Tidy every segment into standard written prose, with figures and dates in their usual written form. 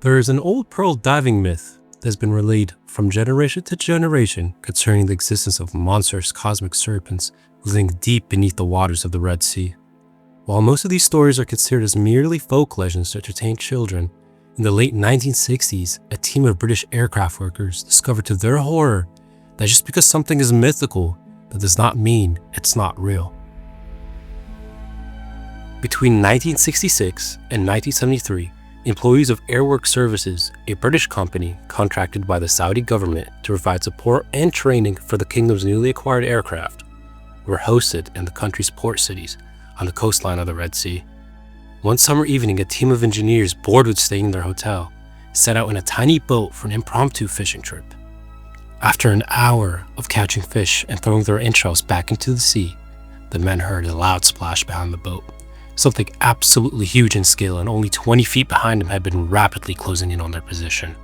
There is an old pearl diving myth that has been relayed from generation to generation concerning the existence of monstrous cosmic serpents living deep beneath the waters of the Red Sea. While most of these stories are considered as merely folk legends to entertain children, in the late 1960s, a team of British aircraft workers discovered to their horror that just because something is mythical, that does not mean it's not real. Between 1966 and 1973, employees of Airwork Services, a British company contracted by the Saudi government to provide support and training for the kingdom's newly acquired aircraft, were hosted in the country's port cities on the coastline of the Red Sea. One summer evening, a team of engineers bored with staying in their hotel set out in a tiny boat for an impromptu fishing trip. After an hour of catching fish and throwing their entrails back into the sea, the men heard a loud splash behind the boat. Something absolutely huge in scale and only 20 feet behind them had been rapidly closing in on their position.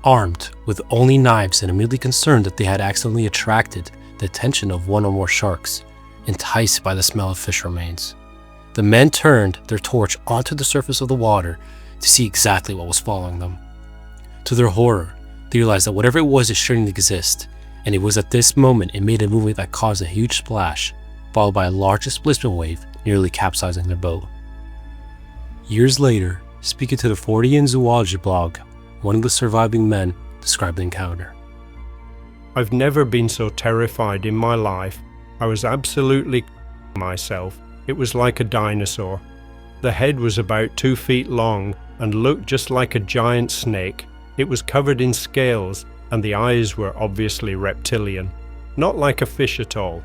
Armed with only knives and immediately concerned that they had accidentally attracted the attention of one or more sharks, enticed by the smell of fish remains, the men turned their torch onto the surface of the water to see exactly what was following them. To their horror, they realized that whatever it was, it shouldn't exist, and it was at this moment it made a movement that caused a huge splash, followed by a large displacement wave, nearly capsizing their boat. Years later, speaking to the Fortean Zoology blog, one of the surviving men described the encounter. "I've never been so terrified in my life. I was absolutely myself. It was like a dinosaur. The head was about 2 feet long and looked just like a giant snake. It was covered in scales and the eyes were obviously reptilian, not like a fish at all.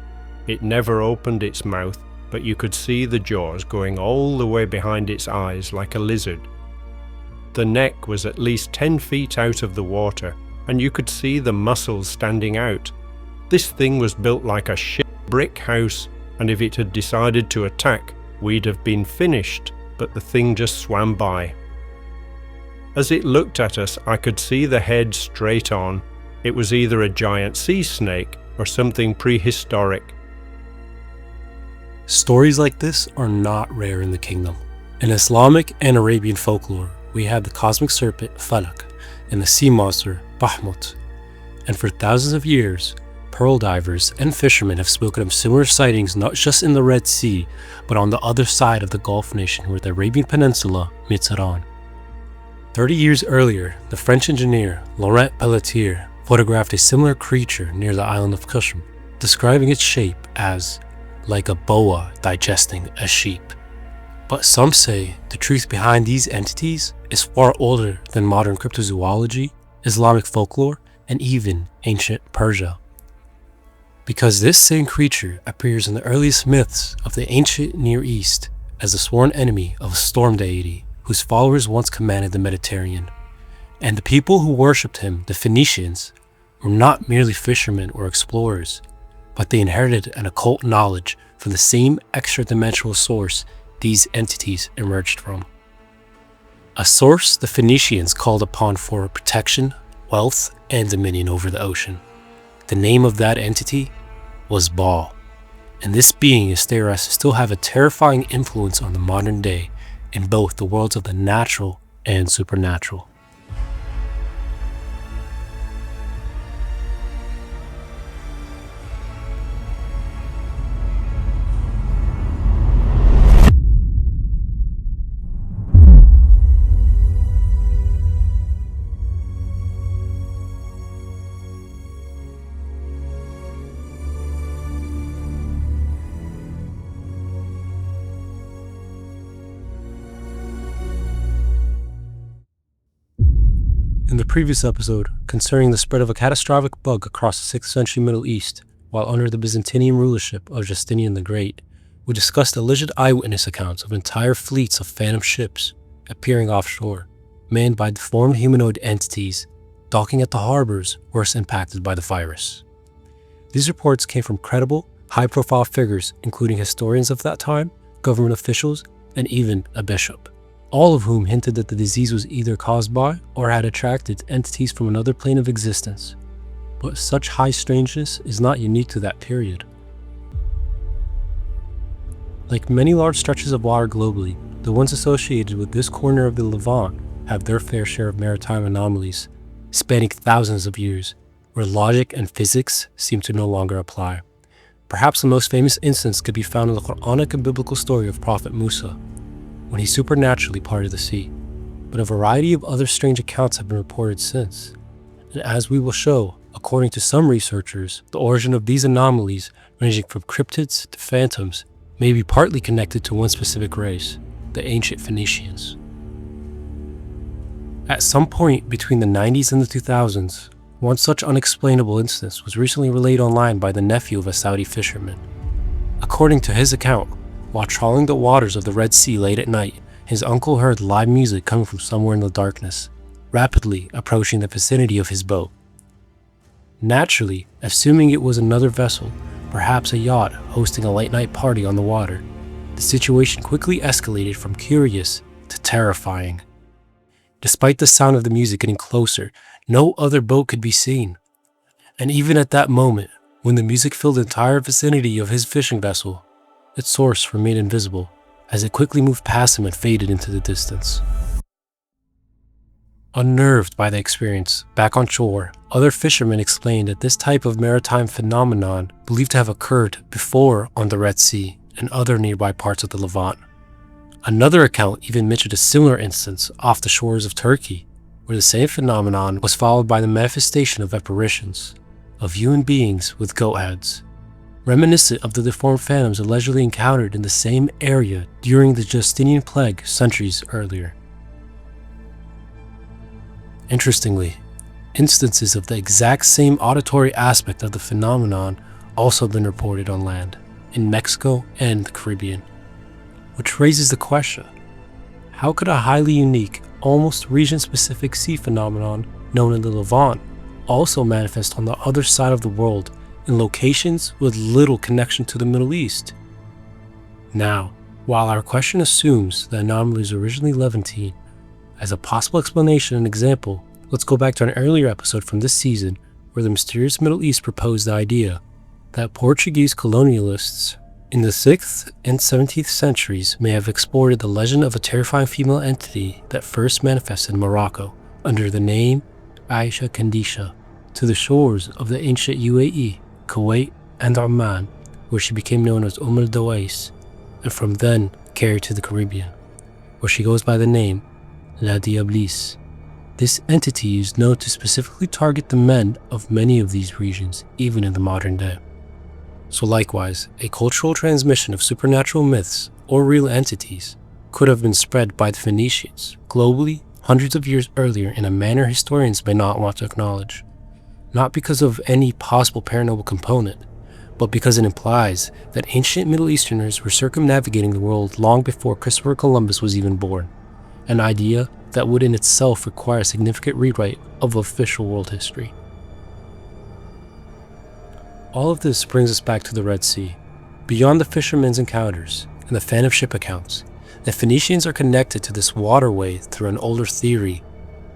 It never opened its mouth, but you could see the jaws going all the way behind its eyes like a lizard. The neck was at least 10 feet out of the water, and you could see the muscles standing out. This thing was built like a shit brick house, and if it had decided to attack, we'd have been finished, but the thing just swam by. As it looked at us, I could see the head straight on. It was either a giant sea snake or something prehistoric." Stories like this are not rare in the kingdom. In Islamic and Arabian folklore, we have the cosmic serpent Falak and the sea monster Bahmut. And for thousands of years, pearl divers and fishermen have spoken of similar sightings not just in the Red Sea, but on the other side of the Gulf nation where the Arabian Peninsula meets Iran. 30 years earlier, the French engineer Laurent Pelletier photographed a similar creature near the island of Qushm, describing its shape as like a boa digesting a sheep. But some say the truth behind these entities is far older than modern cryptozoology, Islamic folklore, and even ancient Persia. Because this same creature appears in the earliest myths of the ancient Near East as the sworn enemy of a storm deity whose followers once commanded the Mediterranean. And the people who worshipped him, the Phoenicians, were not merely fishermen or explorers, but they inherited an occult knowledge from the same extra-dimensional source these entities emerged from. A source the Phoenicians called upon for protection, wealth, and dominion over the ocean. The name of that entity was Baal, and this being is theorized to still have a terrifying influence on the modern day in both the worlds of the natural and supernatural. In the previous episode, concerning the spread of a catastrophic bug across the 6th century Middle East while under the Byzantine rulership of Justinian the Great, we discussed alleged eyewitness accounts of entire fleets of phantom ships appearing offshore, manned by deformed humanoid entities, docking at the harbors worst impacted by the virus. These reports came from credible, high-profile figures including historians of that time, government officials, and even a bishop, all of whom hinted that the disease was either caused by or had attracted entities from another plane of existence. But such high strangeness is not unique to that period. Like many large stretches of water globally, the ones associated with this corner of the Levant have their fair share of maritime anomalies, spanning thousands of years, where logic and physics seem to no longer apply. Perhaps the most famous instance could be found in the Quranic and biblical story of Prophet Musa, when he supernaturally parted the sea. But a variety of other strange accounts have been reported since. And as we will show, according to some researchers, the origin of these anomalies, ranging from cryptids to phantoms, may be partly connected to one specific race, the ancient Phoenicians. At some point between the 90s and the 2000s, one such unexplainable instance was recently relayed online by the nephew of a Saudi fisherman. According to his account, while trawling the waters of the Red Sea late at night, his uncle heard live music coming from somewhere in the darkness, rapidly approaching the vicinity of his boat. Naturally, assuming it was another vessel, perhaps a yacht hosting a late-night party on the water, the situation quickly escalated from curious to terrifying. Despite the sound of the music getting closer, no other boat could be seen. And even at that moment, when the music filled the entire vicinity of his fishing vessel, its source remained invisible as it quickly moved past him and faded into the distance. Unnerved by the experience, back on shore, other fishermen explained that this type of maritime phenomenon believed to have occurred before on the Red Sea and other nearby parts of the Levant. Another account even mentioned a similar instance off the shores of Turkey, where the same phenomenon was followed by the manifestation of apparitions of human beings with goat heads, reminiscent of the deformed phantoms allegedly encountered in the same area during the Justinian plague centuries earlier. Interestingly, instances of the exact same auditory aspect of the phenomenon also have been reported on land, in Mexico and the Caribbean, which raises the question, how could a highly unique, almost region-specific sea phenomenon known in the Levant also manifest on the other side of the world in locations with little connection to the Middle East? Now, while our question assumes the anomaly is originally Levantine, as a possible explanation and example, let's go back to an earlier episode from this season where the mysterious Middle East proposed the idea that Portuguese colonialists in the 6th and 17th centuries may have exported the legend of a terrifying female entity that first manifested in Morocco under the name Aisha Kandisha to the shores of the ancient UAE, Kuwait, and Oman, where she became known as al Dawais, and from then carried to the Caribbean, where she goes by the name La Diablisse. This entity is known to specifically target the men of many of these regions, even in the modern day. So likewise, a cultural transmission of supernatural myths or real entities could have been spread by the Phoenicians globally hundreds of years earlier in a manner historians may not want to acknowledge, not because of any possible paranormal component, but because it implies that ancient Middle Easterners were circumnavigating the world long before Christopher Columbus was even born, an idea that would in itself require a significant rewrite of official world history. All of this brings us back to the Red Sea. Beyond the fishermen's encounters and the phantom ship accounts, the Phoenicians are connected to this waterway through an older theory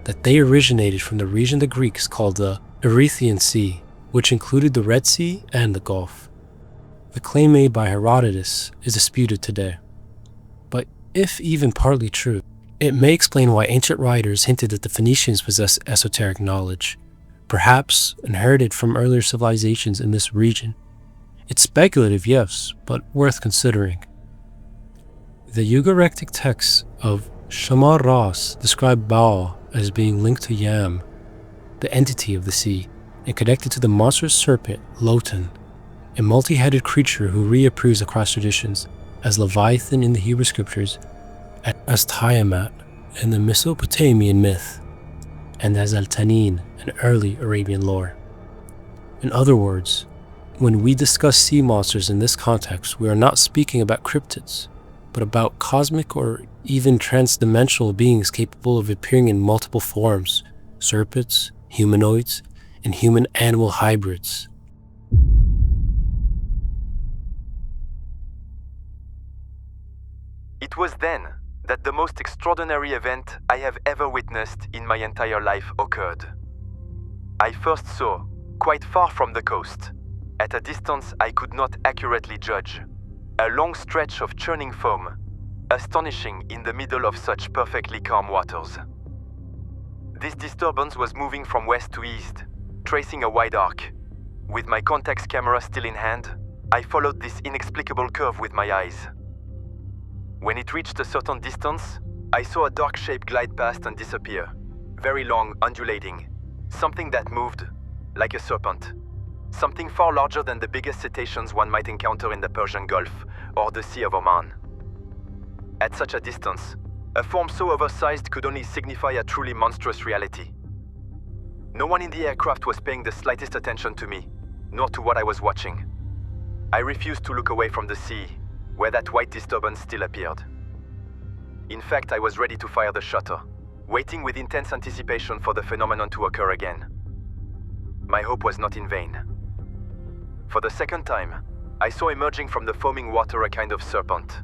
that they originated from the region the Greeks called the Erythraean Sea, which included the Red Sea and the Gulf. The claim made by Herodotus is disputed today, but if even partly true, it may explain why ancient writers hinted that the Phoenicians possessed esoteric knowledge, perhaps inherited from earlier civilizations in this region. It's speculative, yes, but worth considering. The Ugaritic texts of Shamar Ras describe Baal as being linked to Yam, the entity of the sea, and connected to the monstrous serpent Lotan, a multi-headed creature who reappears across traditions as Leviathan in the Hebrew scriptures, as Tiamat in the Mesopotamian myth, and as Al-Tanin in early Arabian lore. In other words, when we discuss sea monsters in this context, we are not speaking about cryptids, but about cosmic or even transdimensional beings capable of appearing in multiple forms, serpents, humanoids, and human-animal hybrids. It was then that the most extraordinary event I have ever witnessed in my entire life occurred. I first saw, quite far from the coast, at a distance I could not accurately judge, a long stretch of churning foam, astonishing in the middle of such perfectly calm waters. This disturbance was moving from west to east, tracing a wide arc. With my Contax camera still in hand, I followed this inexplicable curve with my eyes. When it reached a certain distance, I saw a dark shape glide past and disappear. Very long, undulating. Something that moved like a serpent. Something far larger than the biggest cetaceans one might encounter in the Persian Gulf or the Sea of Oman. At such a distance, a form so oversized could only signify a truly monstrous reality. No one in the aircraft was paying the slightest attention to me, nor to what I was watching. I refused to look away from the sea, where that white disturbance still appeared. In fact, I was ready to fire the shutter, waiting with intense anticipation for the phenomenon to occur again. My hope was not in vain. For the second time, I saw emerging from the foaming water a kind of serpent,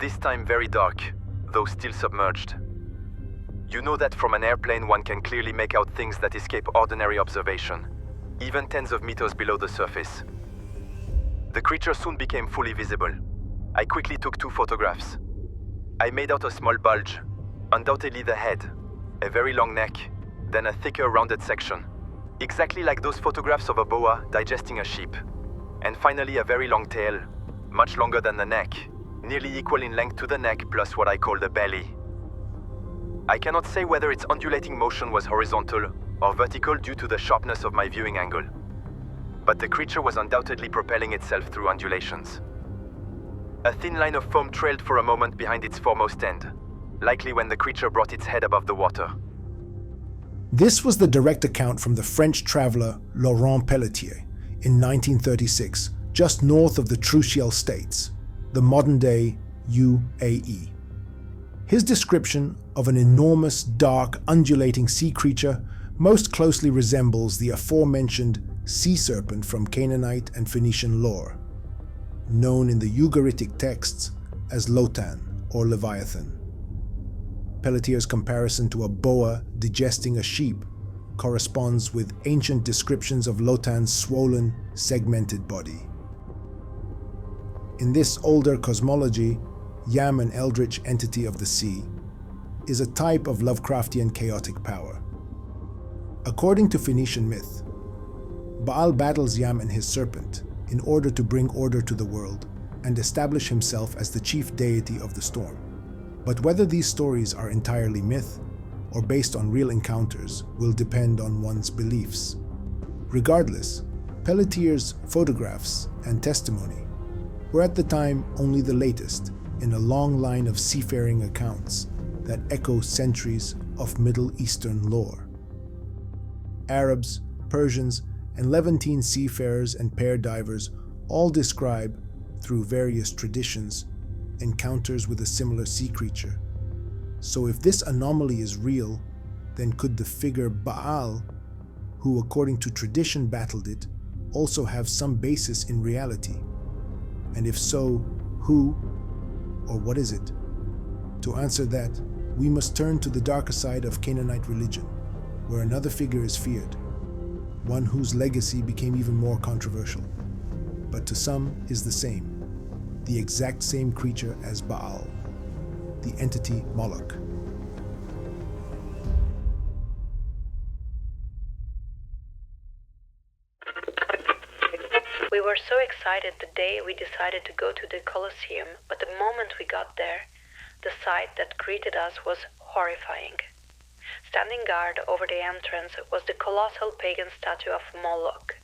this time very dark, though still submerged. You know that from an airplane one can clearly make out things that escape ordinary observation, even tens of meters below the surface. The creature soon became fully visible. I quickly took 2 photographs. I made out a small bulge, undoubtedly the head, a very long neck, then a thicker rounded section, exactly like those photographs of a boa digesting a sheep, and finally a very long tail, much longer than the neck, nearly equal in length to the neck plus what I call the belly. I cannot say whether its undulating motion was horizontal or vertical due to the sharpness of my viewing angle, but the creature was undoubtedly propelling itself through undulations. A thin line of foam trailed for a moment behind its foremost end, likely when the creature brought its head above the water. This was the direct account from the French traveler Laurent Pelletier in 1936, just north of the Trucial States, the modern-day UAE. His description of an enormous, dark, undulating sea creature most closely resembles the aforementioned sea serpent from Canaanite and Phoenician lore, known in the Ugaritic texts as Lotan or Leviathan. Pelletier's comparison to a boa digesting a sheep corresponds with ancient descriptions of Lotan's swollen, segmented body. In this older cosmology, Yam, an eldritch entity of the sea, is a type of Lovecraftian chaotic power. According to Phoenician myth, Baal battles Yam and his serpent in order to bring order to the world and establish himself as the chief deity of the storm. But whether these stories are entirely myth or based on real encounters will depend on one's beliefs. Regardless, Pelletier's photographs and testimony were at the time only the latest in a long line of seafaring accounts that echo centuries of Middle Eastern lore. Arabs, Persians, and Levantine seafarers and pair divers all describe, through various traditions, encounters with a similar sea creature. So if this anomaly is real, then could the figure Baal, who according to tradition battled it, also have some basis in reality? And if so, who or what is it? To answer that, we must turn to the darker side of Canaanite religion, where another figure is feared, one whose legacy became even more controversial, but to some is the same, the exact same creature as Baal, the entity Moloch. We were so excited the day we decided to go to the Colosseum, but the moment we got there, the sight that greeted us was horrifying. Standing guard over the entrance was the colossal pagan statue of Moloch.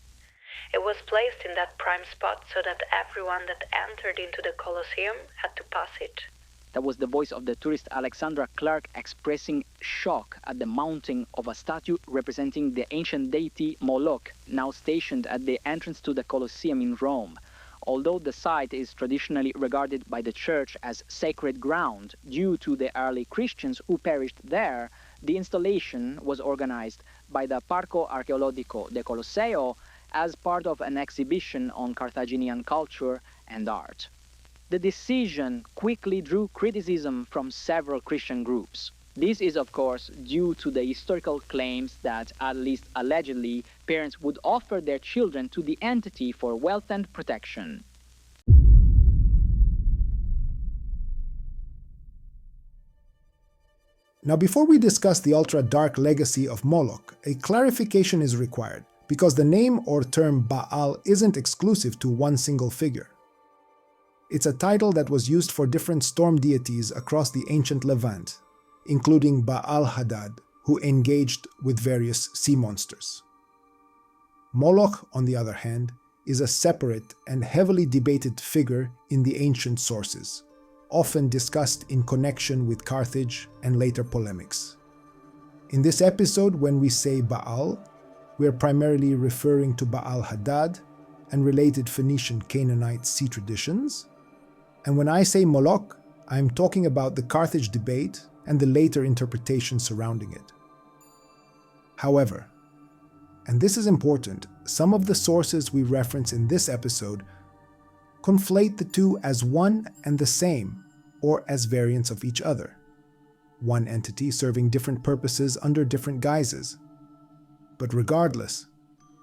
It was placed in that prime spot so that everyone that entered into the Colosseum had to pass it. That was the voice of the tourist Alexandra Clark expressing shock at the mounting of a statue representing the ancient deity Moloch, now stationed at the entrance to the Colosseum in Rome. Although the site is traditionally regarded by the church as sacred ground due to the early Christians who perished there, the installation was organized by the Parco Archeologico de Colosseo as part of an exhibition on Carthaginian culture and art. The decision quickly drew criticism from several Christian groups. This is, of course, due to the historical claims that, at least allegedly, parents would offer their children to the entity for wealth and protection. Now, before we discuss the ultra-dark legacy of Moloch, a clarification is required, because the name or term Baal isn't exclusive to one single figure. It's a title that was used for different storm deities across the ancient Levant, including Baal Hadad, who engaged with various sea monsters. Moloch, on the other hand, is a separate and heavily debated figure in the ancient sources, often discussed in connection with Carthage and later polemics. In this episode, when we say Baal, we are primarily referring to Baal Hadad and related Phoenician Canaanite sea traditions. And when I say Moloch, I am talking about the Carthage debate and the later interpretation surrounding it. However, and this is important, some of the sources we reference in this episode conflate the two as one and the same, or as variants of each other, one entity serving different purposes under different guises. But regardless,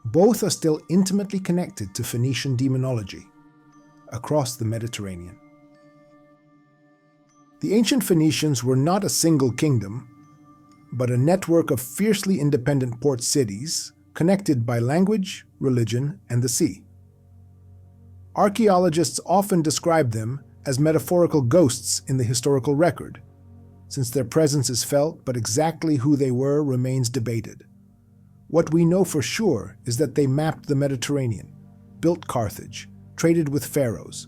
both are still intimately connected to Phoenician demonology across the Mediterranean. The ancient Phoenicians were not a single kingdom, but a network of fiercely independent port cities connected by language, religion, and the sea. Archaeologists often describe them as metaphorical ghosts in the historical record, since their presence is felt, but exactly who they were remains debated. What we know for sure is that they mapped the Mediterranean, built Carthage, traded with pharaohs,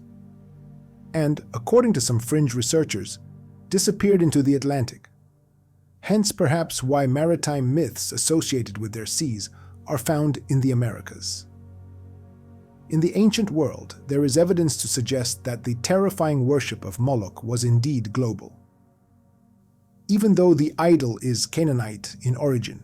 and, according to some fringe researchers, disappeared into the Atlantic. Hence perhaps why maritime myths associated with their seas are found in the Americas. In the ancient world, there is evidence to suggest that the terrifying worship of Moloch was indeed global. Even though the idol is Canaanite in origin,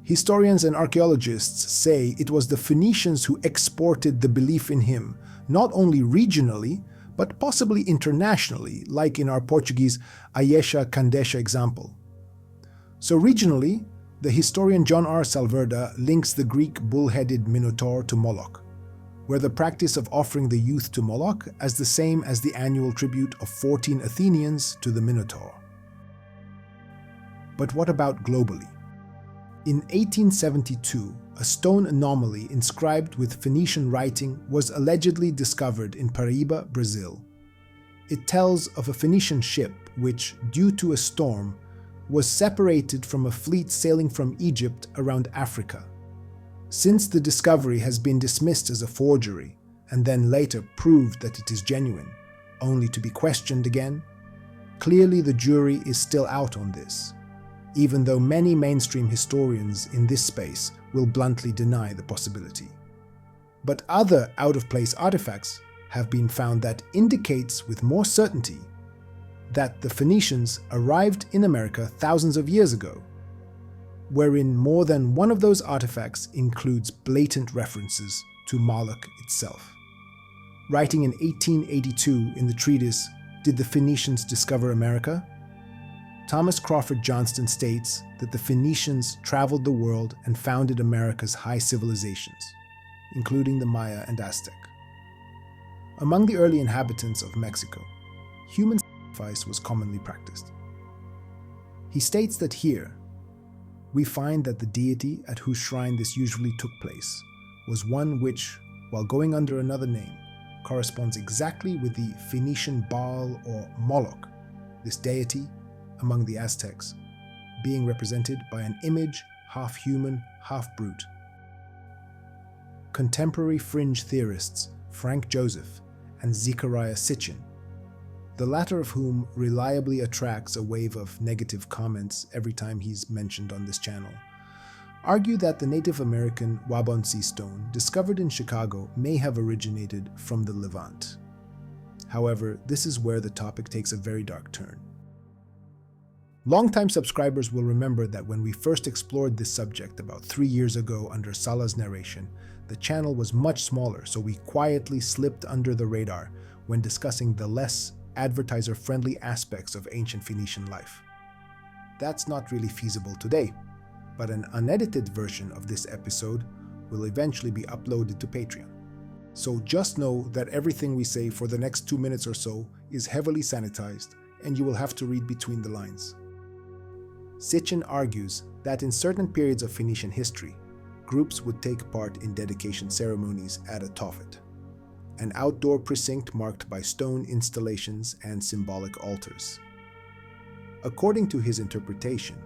historians and archaeologists say it was the Phoenicians who exported the belief in him, not only regionally, but possibly internationally, like in our Portuguese Ayesha Candesha example. So regionally, the historian John R. Salverda links the Greek bull-headed Minotaur to Moloch, where the practice of offering the youth to Moloch as the same as the annual tribute of 14 Athenians to the Minotaur. But what about globally? In 1872, a stone anomaly inscribed with Phoenician writing was allegedly discovered in Paraíba, Brazil. It tells of a Phoenician ship which, due to a storm, was separated from a fleet sailing from Egypt around Africa. Since the discovery has been dismissed as a forgery, and then later proved that it is genuine, only to be questioned again, clearly the jury is still out on this, even though many mainstream historians in this space will bluntly deny the possibility. But other out-of-place artifacts have been found that indicates with more certainty that the Phoenicians arrived in America thousands of years ago, wherein more than one of those artifacts includes blatant references to Moloch itself. Writing in 1882 in the treatise, Did the Phoenicians Discover America?, Thomas Crawford Johnston states that the Phoenicians traveled the world and founded America's high civilizations, including the Maya and Aztec. Among the early inhabitants of Mexico, human sacrifice was commonly practiced. He states that here, we find that the deity at whose shrine this usually took place was one which, while going under another name, corresponds exactly with the Phoenician Baal or Moloch, this deity among the Aztecs, being represented by an image half human, half brute. Contemporary fringe theorists Frank Joseph and Zechariah Sitchin, the latter of whom reliably attracts a wave of negative comments every time he's mentioned on this channel, argue that the Native American Wabaunsee stone discovered in Chicago may have originated from the Levant. However, this is where the topic takes a very dark turn. Longtime subscribers will remember that when we first explored this subject about 3 years ago under Salah's narration, the channel was much smaller, so we quietly slipped under the radar when discussing the less advertiser-friendly aspects of ancient Phoenician life. That's not really feasible today, but an unedited version of this episode will eventually be uploaded to Patreon. So just know that everything we say for the next 2 minutes or so is heavily sanitized, and you will have to read between the lines. Sitchin argues that in certain periods of Phoenician history, groups would take part in dedication ceremonies at a Tophet, an outdoor precinct marked by stone installations and symbolic altars. According to his interpretation,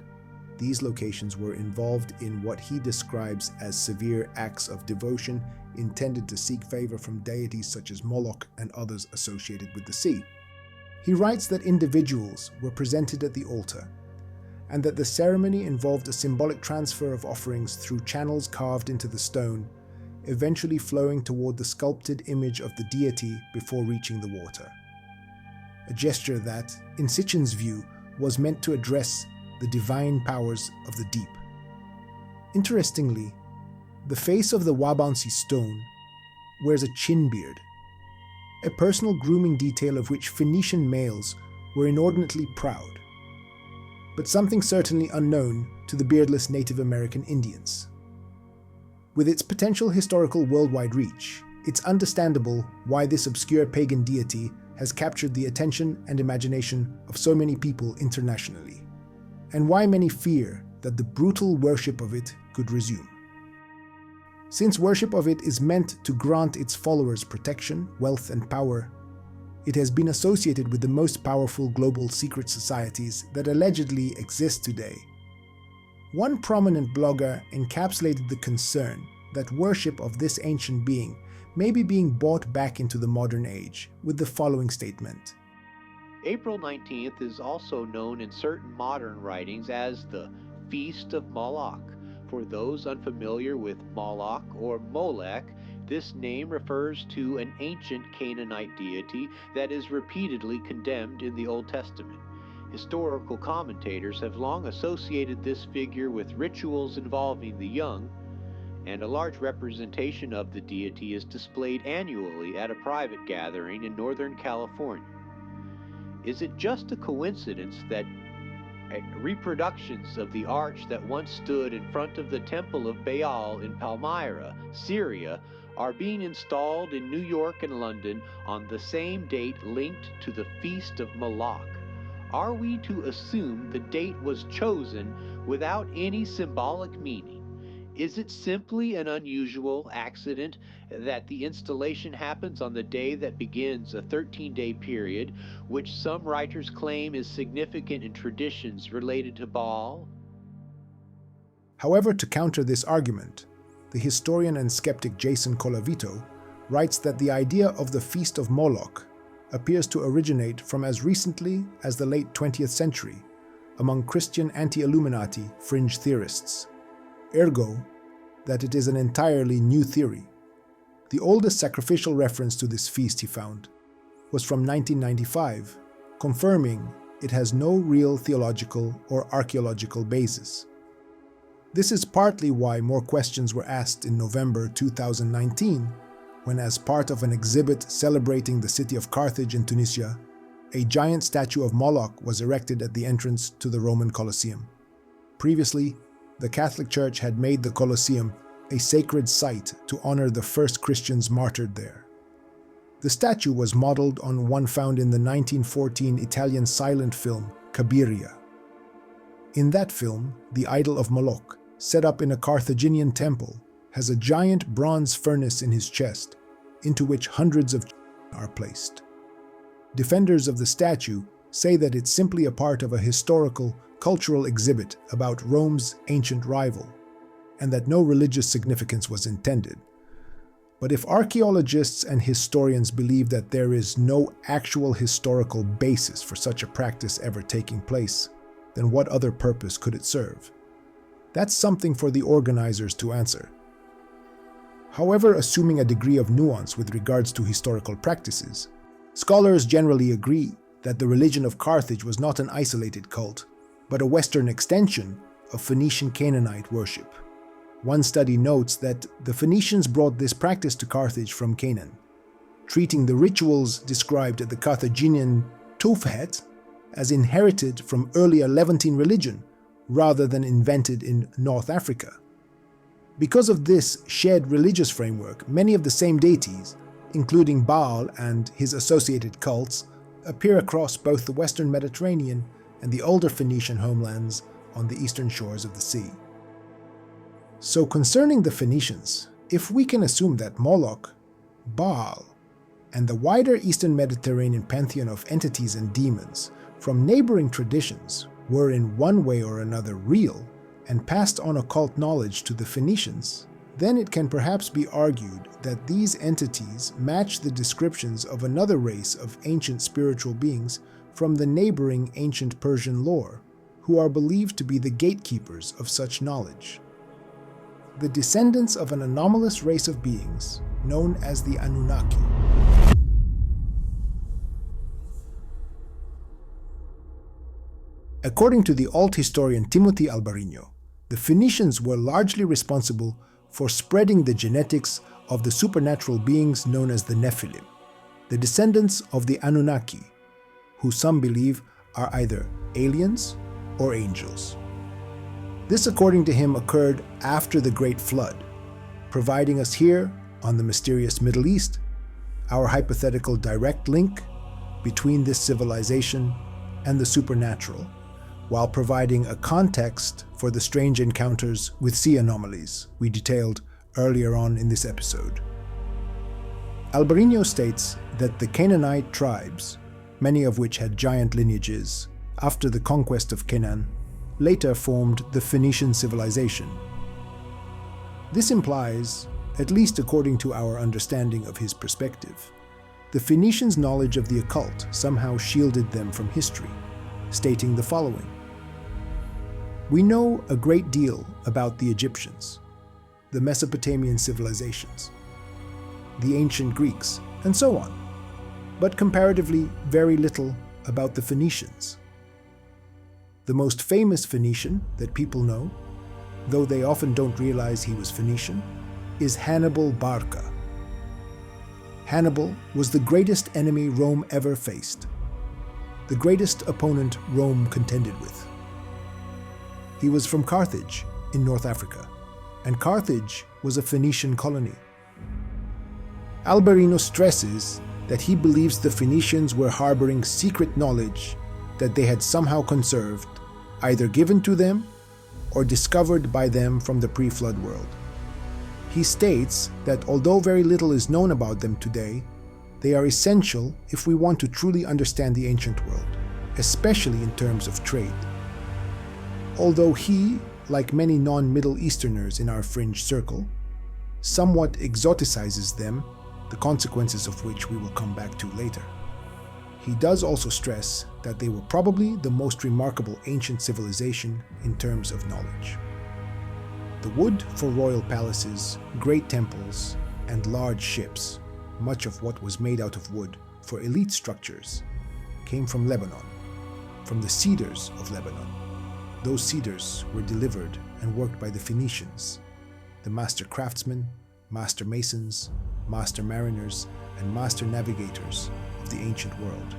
these locations were involved in what he describes as severe acts of devotion intended to seek favor from deities such as Moloch and others associated with the sea. He writes that individuals were presented at the altar, and that the ceremony involved a symbolic transfer of offerings through channels carved into the stone, eventually flowing toward the sculpted image of the deity before reaching the water. A gesture that, in Sitchin's view, was meant to address the divine powers of the deep. Interestingly, the face of the Wabansi stone wears a chin beard, a personal grooming detail of which Phoenician males were inordinately proud, but something certainly unknown to the beardless Native American Indians. With its potential historical worldwide reach, it's understandable why this obscure pagan deity has captured the attention and imagination of so many people internationally, and why many fear that the brutal worship of it could resume. Since worship of it is meant to grant its followers protection, wealth, and power, it has been associated with the most powerful global secret societies that allegedly exist today. One prominent blogger encapsulated the concern that worship of this ancient being may be being brought back into the modern age with the following statement. April 19th is also known in certain modern writings as the Feast of Moloch. For those unfamiliar with Moloch or Molech, this name refers to an ancient Canaanite deity that is repeatedly condemned in the Old Testament. Historical commentators have long associated this figure with rituals involving the young, and a large representation of the deity is displayed annually at a private gathering in Northern California. Is it just a coincidence that reproductions of the arch that once stood in front of the Temple of Baal in Palmyra, Syria, are being installed in New York and London on the same date linked to the Feast of Moloch? Are we to assume the date was chosen without any symbolic meaning? Is it simply an unusual accident that the installation happens on the day that begins a 13-day period, which some writers claim is significant in traditions related to Baal? However, to counter this argument, the historian and skeptic Jason Colavito writes that the idea of the Feast of Moloch appears to originate from as recently as the late 20th century among Christian anti-Illuminati fringe theorists. Ergo, that it is an entirely new theory. The oldest sacrificial reference to this feast he found was from 1995, confirming it has no real theological or archaeological basis. This is partly why more questions were asked in November 2019, when, as part of an exhibit celebrating the city of Carthage in Tunisia, a giant statue of Moloch was erected at the entrance to the Roman Colosseum. Previously, the Catholic Church had made the Colosseum a sacred site to honor the first Christians martyred there. The statue was modeled on one found in the 1914 Italian silent film Cabiria. In that film, the idol of Moloch, set up in a Carthaginian temple, has a giant bronze furnace in his chest, into which hundreds of are placed. Defenders of the statue say that it's simply a part of a historical, cultural exhibit about Rome's ancient rival, and that no religious significance was intended. But if archaeologists and historians believe that there is no actual historical basis for such a practice ever taking place, then what other purpose could it serve? That's something for the organizers to answer. However, assuming a degree of nuance with regards to historical practices, scholars generally agree that the religion of Carthage was not an isolated cult, but a Western extension of Phoenician Canaanite worship. One study notes that the Phoenicians brought this practice to Carthage from Canaan, treating the rituals described at the Carthaginian Tophet as inherited from earlier Levantine religion rather than invented in North Africa. Because of this shared religious framework, many of the same deities, including Baal and his associated cults, appear across both the Western Mediterranean and the older Phoenician homelands on the eastern shores of the sea. So concerning the Phoenicians, if we can assume that Moloch, Baal, and the wider Eastern Mediterranean pantheon of entities and demons from neighboring traditions were in one way or another real and passed on occult knowledge to the Phoenicians, then it can perhaps be argued that these entities match the descriptions of another race of ancient spiritual beings from the neighboring ancient Persian lore, who are believed to be the gatekeepers of such knowledge. The descendants of an anomalous race of beings known as the Anunnaki. According to the alt historian Timothy Albarino, the Phoenicians were largely responsible for spreading the genetics of the supernatural beings known as the Nephilim, the descendants of the Anunnaki, who some believe are either aliens or angels. This, according to him, occurred after the Great Flood, providing us here, on the mysterious Middle East, our hypothetical direct link between this civilization and the supernatural, while providing a context for the strange encounters with sea anomalies we detailed earlier on in this episode. Albarino states that the Canaanite tribes, many of which had giant lineages, after the conquest of Canaan, later formed the Phoenician civilization. This implies, at least according to our understanding of his perspective, the Phoenicians' knowledge of the occult somehow shielded them from history, stating the following: "We know a great deal about the Egyptians, the Mesopotamian civilizations, the ancient Greeks, and so on, but comparatively very little about the Phoenicians. The most famous Phoenician that people know, though they often don't realize he was Phoenician, is Hannibal Barca. Hannibal was the greatest enemy Rome ever faced, the greatest opponent Rome contended with. He was from Carthage in North Africa, and Carthage was a Phoenician colony. Albarino stresses that he believes the Phoenicians were harboring secret knowledge that they had somehow conserved, either given to them or discovered by them from the pre-flood world. He states that although very little is known about them today, they are essential if we want to truly understand the ancient world, especially in terms of trade. Although he, like many non-Middle Easterners in our fringe circle, somewhat exoticizes them, the consequences of which we will come back to later. He does also stress that they were probably the most remarkable ancient civilization in terms of knowledge. The wood for royal palaces, great temples, and large ships, much of what was made out of wood for elite structures, came from Lebanon, from the cedars of Lebanon. Those cedars were delivered and worked by the Phoenicians, the master craftsmen, master masons, master mariners, and master navigators of the ancient world,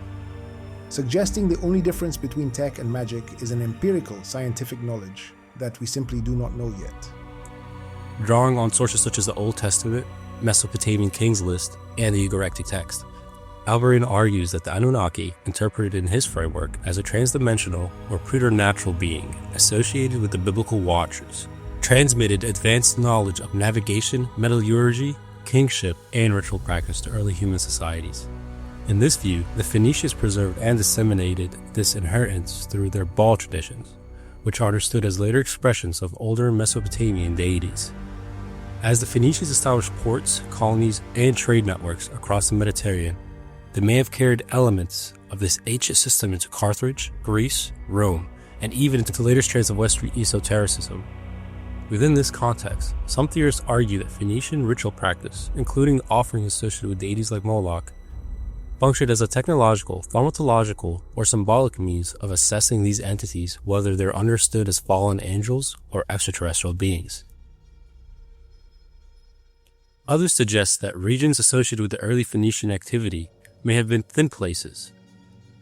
suggesting the only difference between tech and magic is an empirical scientific knowledge that we simply do not know yet. Drawing on sources such as the Old Testament, Mesopotamian Kings List, and the Ugaritic text, Albarino argues that the Anunnaki, interpreted in his framework as a transdimensional or preternatural being associated with the biblical watchers, transmitted advanced knowledge of navigation, metallurgy, kingship, and ritual practice to early human societies. In this view, the Phoenicians preserved and disseminated this inheritance through their Baal traditions, which are understood as later expressions of older Mesopotamian deities. As the Phoenicians established ports, colonies, and trade networks across the Mediterranean, they may have carried elements of this ancient system into Carthage, Greece, Rome, and even into the later strands of Western esotericism. Within this context, some theorists argue that Phoenician ritual practice, including the offerings associated with deities like Moloch, functioned as a technological, thaumatological, or symbolic means of assessing these entities, whether they're understood as fallen angels or extraterrestrial beings. Others suggest that regions associated with the early Phoenician activity may have been thin places,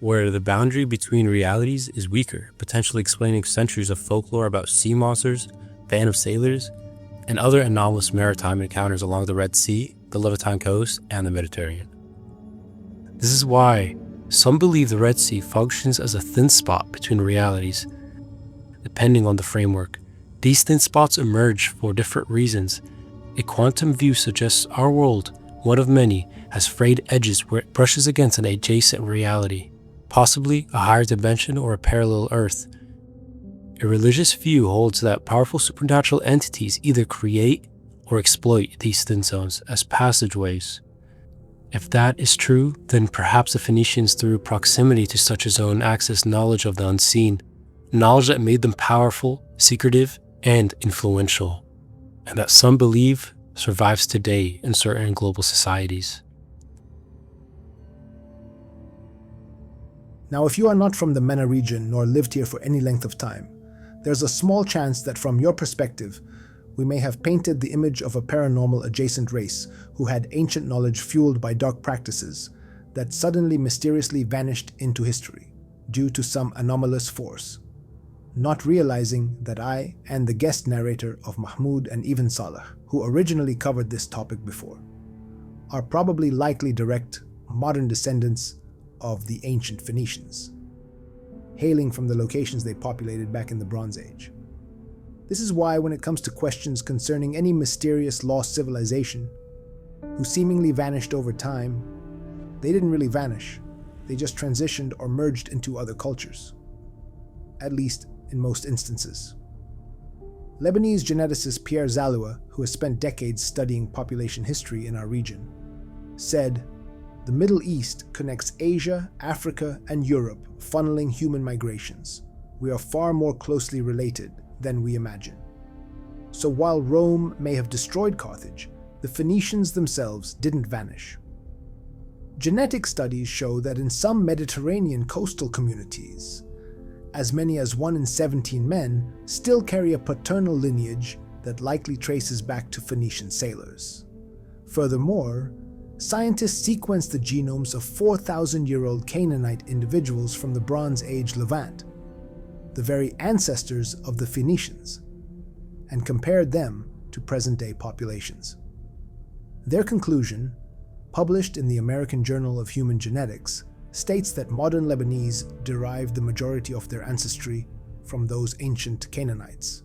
where the boundary between realities is weaker, potentially explaining centuries of folklore about sea monsters, phantom sailors, and other anomalous maritime encounters along the Red Sea, the Levantine coast, and the Mediterranean. This is why some believe the Red Sea functions as a thin spot between realities. The depending on the framework. These thin spots emerge for different reasons. A quantum view suggests our world, one of many, has frayed edges where it brushes against an adjacent reality, possibly a higher dimension or a parallel Earth. A religious view holds that powerful supernatural entities either create or exploit these thin zones as passageways. If that is true, then perhaps the Phoenicians, through proximity to such a zone, accessed knowledge of the unseen, knowledge that made them powerful, secretive, and influential, and that some believe survives today in certain global societies. Now, if you are not from the MENA region nor lived here for any length of time, there's a small chance that from your perspective, we may have painted the image of a paranormal adjacent race who had ancient knowledge fueled by dark practices that suddenly mysteriously vanished into history due to some anomalous force, not realizing that I and the guest narrator of Mahmoud and even Saleh, who originally covered this topic before, are probably likely direct modern descendants of the ancient Phoenicians, hailing from the locations they populated back in the Bronze Age. This is why when it comes to questions concerning any mysterious lost civilization who seemingly vanished over time, they didn't really vanish, they just transitioned or merged into other cultures, at least in most instances. Lebanese geneticist Pierre Zalloua, who has spent decades studying population history in our region, said, "The Middle East connects Asia, Africa, and Europe, funneling human migrations. We are far more closely related than we imagine. So while Rome may have destroyed Carthage, the Phoenicians themselves didn't vanish." Genetic studies show that in some Mediterranean coastal communities, as many as 1 in 17 men still carry a paternal lineage that likely traces back to Phoenician sailors. Furthermore, scientists sequenced the genomes of 4,000-year-old Canaanite individuals from the Bronze Age Levant, the very ancestors of the Phoenicians, and compared them to present-day populations. Their conclusion, published in the American Journal of Human Genetics, states that modern Lebanese derived the majority of their ancestry from those ancient Canaanites.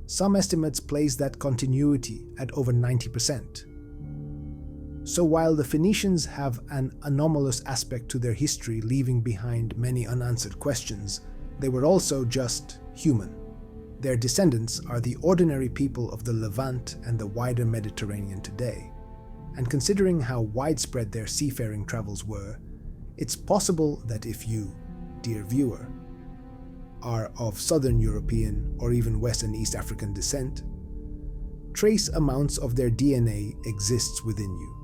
Some estimates place that continuity at over 90%. So while the Phoenicians have an anomalous aspect to their history, leaving behind many unanswered questions, they were also just human. Their descendants are the ordinary people of the Levant and the wider Mediterranean today. And considering how widespread their seafaring travels were, it's possible that if you, dear viewer, are of Southern European or even West and East African descent, trace amounts of their DNA exists within you.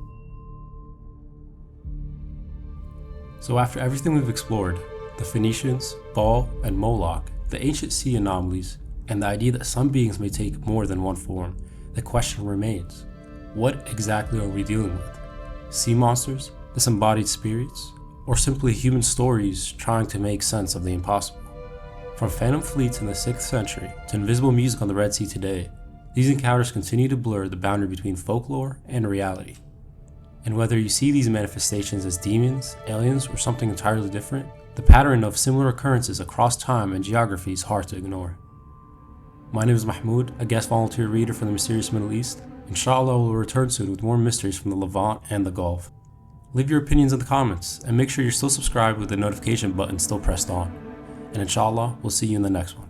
So after everything we've explored, the Phoenicians, Baal, and Moloch, the ancient sea anomalies, and the idea that some beings may take more than one form, the question remains: what exactly are we dealing with? Sea monsters, disembodied spirits, or simply human stories trying to make sense of the impossible? From phantom fleets in the 6th century to invisible music on the Red Sea today, these encounters continue to blur the boundary between folklore and reality. And whether you see these manifestations as demons, aliens, or something entirely different, the pattern of similar occurrences across time and geography is hard to ignore. My name is Mahmoud, a guest volunteer reader from the mysterious Middle East. Inshallah, we'll return soon with more mysteries from the Levant and the Gulf. Leave your opinions in the comments, and make sure you're still subscribed with the notification button still pressed on. And inshallah, we'll see you in the next one.